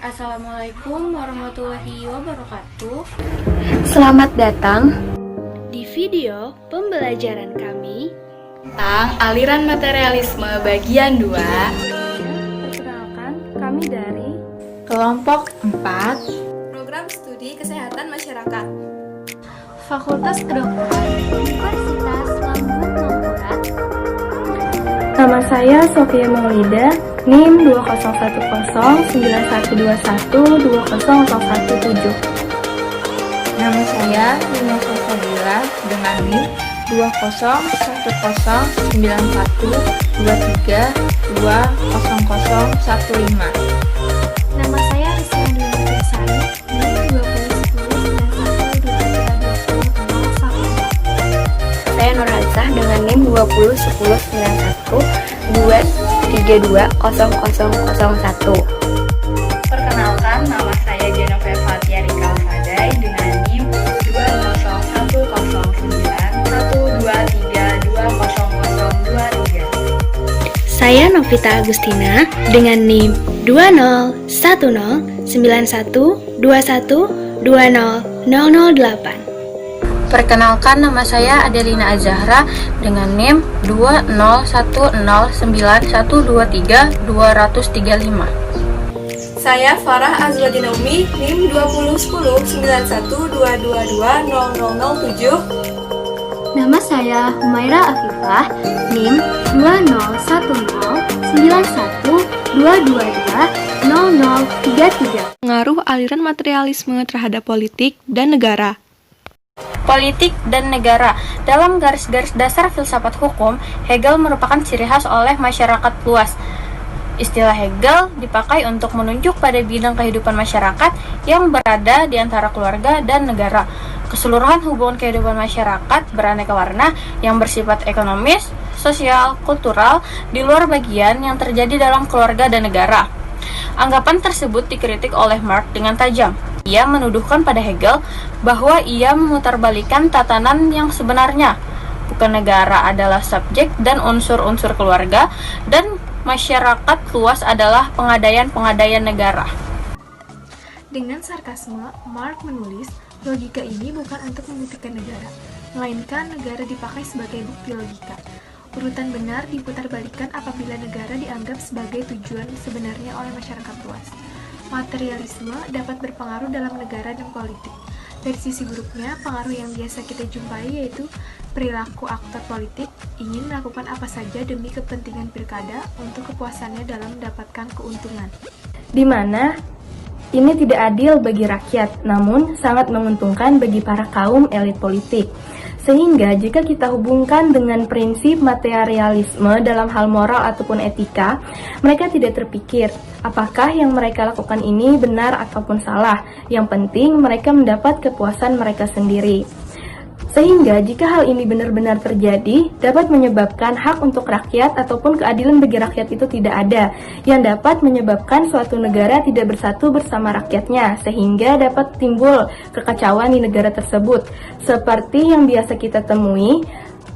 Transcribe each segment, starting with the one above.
Assalamualaikum warahmatullahi wabarakatuh. Selamat datang di video pembelajaran kami tentang aliran materialisme bagian 2. Perkenalkan, kami dari Kelompok 4 Program Studi Kesehatan Masyarakat, Fakultas Kedokteran Universitas Lampung Mangkurat. Nama saya Sofia Maulida, NIM 20109121200117. Nama saya Lina Sofadila dengan NIM 20109123200015. Nama saya Rizky Dwi Nurjasari, NIM 2010912001. Saya Nur Hansah dengan NIM 20109123200001. Perkenalkan, nama saya Genoveva Tiarika Sadai dengan NIM 201109123200023. Saya Novita Agustina dengan NIM 2019121200008. Perkenalkan, nama saya Adelina Azahra dengan NIM 20109123235. saya Farah Azwadina Umi, NIM 20109122200007. Nama saya Humaira Afifah, NIM 2019122200033. Pengaruh aliran materialisme terhadap politik dan negara. Politik dan negara. Dalam garis-garis dasar filsafat hukum, Hegel merupakan ciri khas oleh masyarakat luas. Istilah Hegel dipakai untuk menunjuk pada bidang kehidupan masyarakat yang berada di antara keluarga dan negara. Keseluruhan hubungan kehidupan masyarakat beraneka warna yang bersifat ekonomis, sosial, kultural, di luar bagian yang terjadi dalam keluarga dan negara. Anggapan tersebut dikritik oleh Marx dengan tajam. Ia menuduhkan pada Hegel bahwa ia memutarbalikan tatanan yang sebenarnya. Bukan negara adalah subjek dan unsur-unsur keluarga, dan masyarakat luas adalah pengadaian-pengadaian negara. Dengan sarkasme, Marx menulis, logika ini bukan untuk membuktikan negara, melainkan negara dipakai sebagai bukti logika. Urutan benar diputarbalikkan apabila negara dianggap sebagai tujuan sebenarnya oleh masyarakat luas. Materialisme dapat berpengaruh dalam negara dan politik. Dari sisi buruknya, pengaruh yang biasa kita jumpai yaitu perilaku aktor politik ingin melakukan apa saja demi kepentingan pilkada untuk kepuasannya dalam mendapatkan keuntungan. Di mana ini tidak adil bagi rakyat, namun sangat menguntungkan bagi para kaum elit politik. Sehingga jika kita hubungkan dengan prinsip materialisme dalam hal moral ataupun etika, mereka tidak terpikir apakah yang mereka lakukan ini benar ataupun salah. Yang penting mereka mendapat kepuasan mereka sendiri. Sehingga jika hal ini benar-benar terjadi, dapat menyebabkan hak untuk rakyat ataupun keadilan bagi rakyat itu tidak ada, yang dapat menyebabkan suatu negara tidak bersatu bersama rakyatnya, sehingga dapat timbul kekacauan di negara tersebut, seperti yang biasa kita temui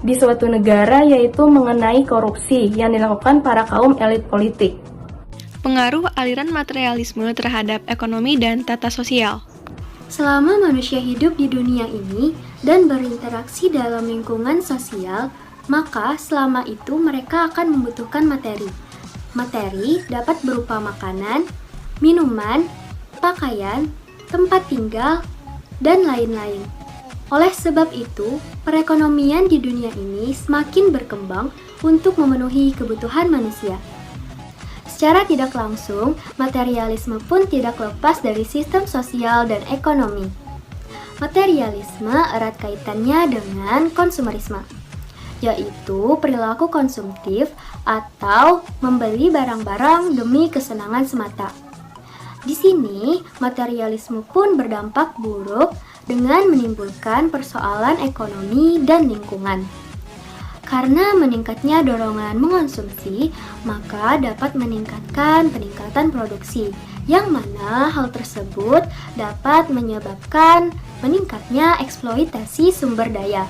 di suatu negara, yaitu mengenai korupsi yang dilakukan para kaum elit politik. Pengaruh aliran materialisme terhadap ekonomi dan tata sosial. Selama manusia hidup di dunia ini dan berinteraksi dalam lingkungan sosial, maka selama itu mereka akan membutuhkan materi. Materi dapat berupa makanan, minuman, pakaian, tempat tinggal, dan lain-lain. Oleh sebab itu, perekonomian di dunia ini semakin berkembang untuk memenuhi kebutuhan manusia. Secara tidak langsung, materialisme pun tidak lepas dari sistem sosial dan ekonomi. Materialisme erat kaitannya dengan konsumerisme, yaitu perilaku konsumtif atau membeli barang-barang demi kesenangan semata. Di sini, materialisme pun berdampak buruk dengan menimbulkan persoalan ekonomi dan lingkungan. Karena meningkatnya dorongan mengonsumsi, maka dapat meningkatkan peningkatan produksi, yang mana hal tersebut dapat menyebabkan meningkatnya eksploitasi sumber daya.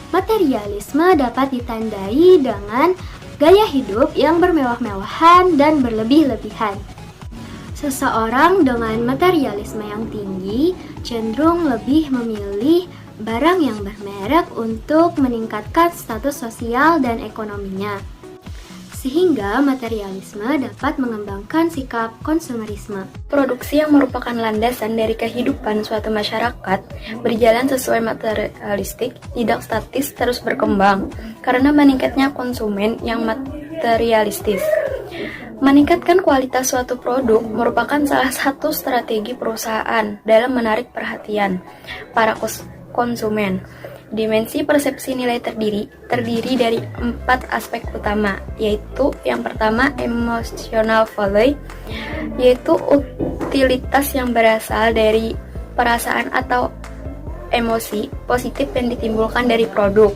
Materialisme dapat ditandai dengan gaya hidup yang bermewah-mewahan dan berlebih-lebihan. Seseorang dengan materialisme yang tinggi cenderung lebih memilih barang yang bermerek untuk meningkatkan status sosial dan ekonominya. Sehingga materialisme dapat mengembangkan sikap konsumerisme. Produksi yang merupakan landasan dari kehidupan suatu masyarakat berjalan sesuai materialistik, tidak statis, terus berkembang karena meningkatnya konsumen yang materialistis. Meningkatkan kualitas suatu produk merupakan salah satu strategi perusahaan dalam menarik perhatian para konsumen. Dimensi persepsi nilai terdiri dari 4 aspek utama, yaitu yang pertama emotional value, yaitu utilitas yang berasal dari perasaan atau emosi positif yang ditimbulkan dari produk.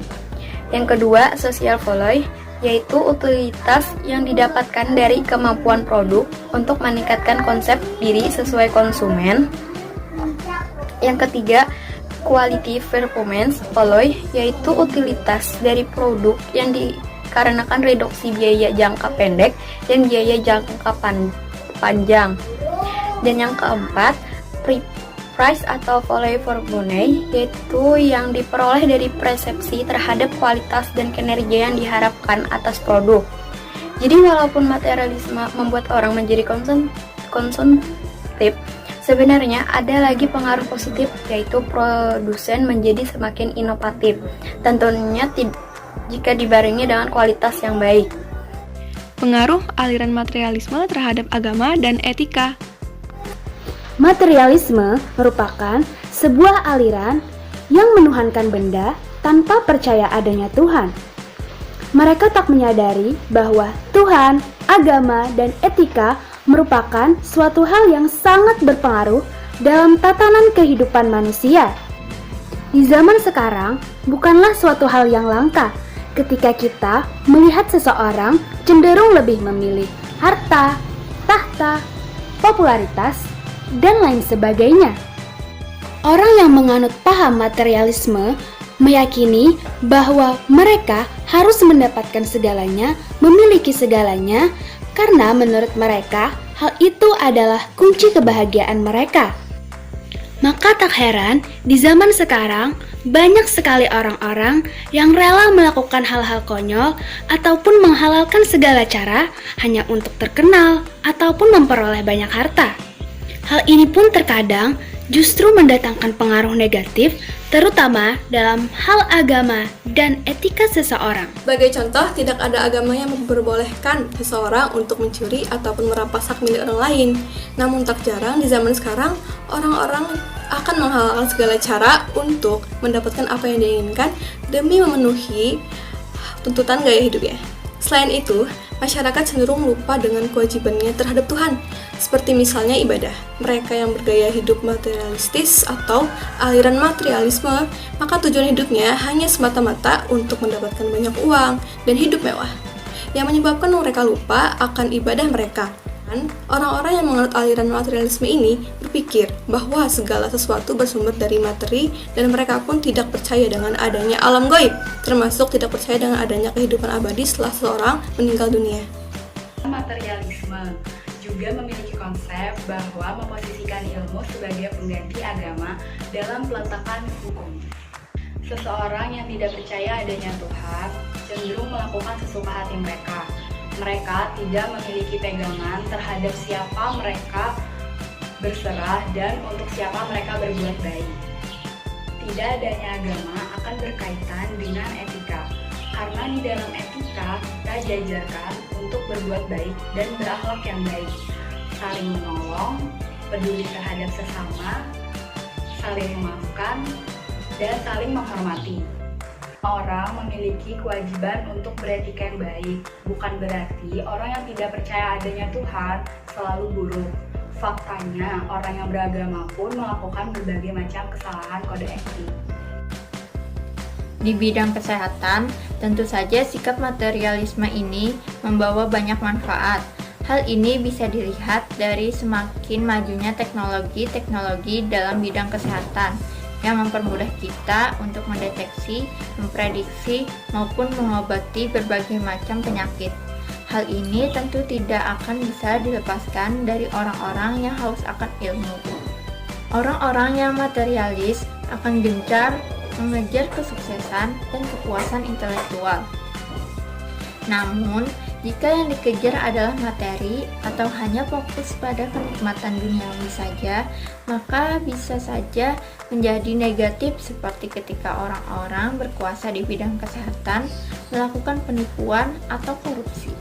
Yang kedua social value, yaitu utilitas yang didapatkan dari kemampuan produk untuk meningkatkan konsep diri sesuai konsumen. Yang ketiga quality performance value, yaitu utilitas dari produk yang dikarenakan reduksi biaya jangka pendek dan biaya jangka panjang. Dan yang keempat, price atau value for money, yaitu yang diperoleh dari persepsi terhadap kualitas dan kinerja yang diharapkan atas produk. Jadi walaupun materialisme membuat orang menjadi konsumtif, sebenarnya ada lagi pengaruh positif, yaitu produsen menjadi semakin inovatif, tentunya jika dibarengi dengan kualitas yang baik. Pengaruh aliran materialisme terhadap agama dan etika. Materialisme merupakan sebuah aliran yang menuhankan benda tanpa percaya adanya Tuhan. Mereka tak menyadari bahwa Tuhan, agama, dan etika merupakan suatu hal yang sangat berpengaruh dalam tatanan kehidupan manusia. Di zaman sekarang, bukanlah suatu hal yang langka ketika kita melihat seseorang cenderung lebih memilih harta, tahta, popularitas, dan lain sebagainya. Orang yang menganut paham materialisme meyakini bahwa mereka harus mendapatkan segalanya, memiliki segalanya, karena menurut mereka hal itu adalah kunci kebahagiaan mereka. Maka tak heran di zaman sekarang banyak sekali orang-orang yang rela melakukan hal-hal konyol ataupun menghalalkan segala cara hanya untuk terkenal ataupun memperoleh banyak harta. Hal ini pun terkadang justru mendatangkan pengaruh negatif, terutama dalam hal agama dan etika seseorang. Sebagai contoh, tidak ada agama yang memperbolehkan seseorang untuk mencuri ataupun merampas hak milik orang lain. Namun tak jarang di zaman sekarang, orang-orang akan menghalalkan segala cara untuk mendapatkan apa yang diinginkan demi memenuhi tuntutan gaya hidupnya. Selain itu, masyarakat cenderung lupa dengan kewajibannya terhadap Tuhan, seperti misalnya ibadah. Mereka yang bergaya hidup materialistis atau aliran materialisme, maka tujuan hidupnya hanya semata-mata untuk mendapatkan banyak uang dan hidup mewah, yang menyebabkan mereka lupa akan ibadah mereka. Orang-orang yang menganut aliran materialisme ini berpikir bahwa segala sesuatu bersumber dari materi dan mereka pun tidak percaya dengan adanya alam gaib, termasuk tidak percaya dengan adanya kehidupan abadi setelah seseorang meninggal dunia. Materialisme juga memiliki konsep bahwa memposisikan ilmu sebagai pengganti agama dalam peletakan hukum. Seseorang yang tidak percaya adanya Tuhan cenderung melakukan sesuka hati mereka. Mereka tidak memiliki pegangan terhadap siapa mereka berserah dan untuk siapa mereka berbuat baik. Tidak adanya agama akan berkaitan dengan etika, karena di dalam etika kita diajarkan untuk berbuat baik dan berakhlak yang baik, saling menolong, peduli terhadap sesama, saling memaafkan, dan saling menghormati. Orang memiliki kewajiban untuk beretika yang baik, bukan berarti orang yang tidak percaya adanya Tuhan selalu buruk. Faktanya, orang yang beragama pun melakukan berbagai macam kesalahan kode etik. Di bidang kesehatan, tentu saja sikap materialisme ini membawa banyak manfaat. Hal ini bisa dilihat dari semakin majunya teknologi dalam bidang kesehatan yang mempermudah kita untuk mendeteksi, memprediksi, maupun mengobati berbagai macam penyakit. Hal ini tentu tidak akan bisa dilepaskan dari orang-orang yang haus akan ilmu. Orang-orang yang materialis akan gencar mengejar kesuksesan dan kepuasan intelektual. Namun, jika yang dikejar adalah materi atau hanya fokus pada kenikmatan duniawi saja, maka bisa saja menjadi negatif seperti ketika orang-orang berkuasa di bidang kesehatan melakukan penipuan atau korupsi.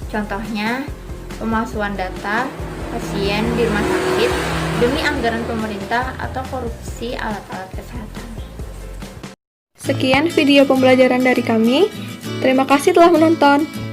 Contohnya, pemalsuan data pasien di rumah sakit demi anggaran pemerintah atau korupsi alat-alat kesehatan. Sekian video pembelajaran dari kami. Terima kasih telah menonton.